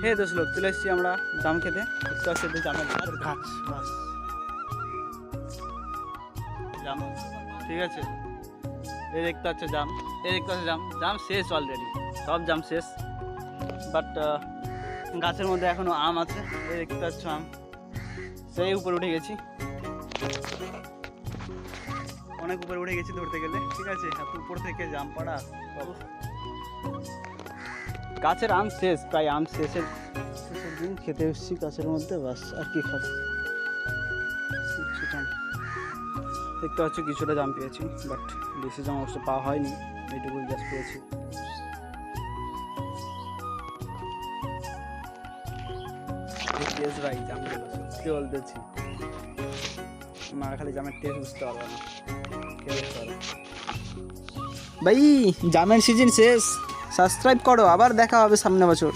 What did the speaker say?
হে দোষ লোক চলে এসেছি আমরা জাম খেতে, বুঝতে পারছি যে জামের গাছ বাস জাম, ঠিক আছে। এই দেখতে হচ্ছে জাম, এই দেখতে হচ্ছে জাম, জাম শেষ অলরেডি, সব জাম শেষ। বাট গাছের মধ্যে এখনো আম আছে, এই দেখতে পাচ্ছ আম। সেই উপরে উঠে গেছি, অনেক উপরে উঠে গেছি ধরতে গেলে, ঠিক আছে। এত উপর থেকে জাম পাড়া, গাছের আম শেষ, প্রায় আম শেষের দিন খেতে এসেছি গাছের মধ্যে, বাস আর কি খাবো। দেখতে পাচ্ছ কিছুটা জাম পেয়েছি, বাট বেশি জাম অবশ্য পাওয়া হয়নি, এইটুকু জাস্ট পেয়েছি। টেস্ট ভাই জামগুলো সত্যি বলতেছি, আমার খালি জামের টেস্ট বুঝতে পারবো না, কে বুঝতে পারবে। ভাই জামের সিজন শেষ, সাবস্ক্রাইব করো, আবার দেখা হবে সামনে বছর।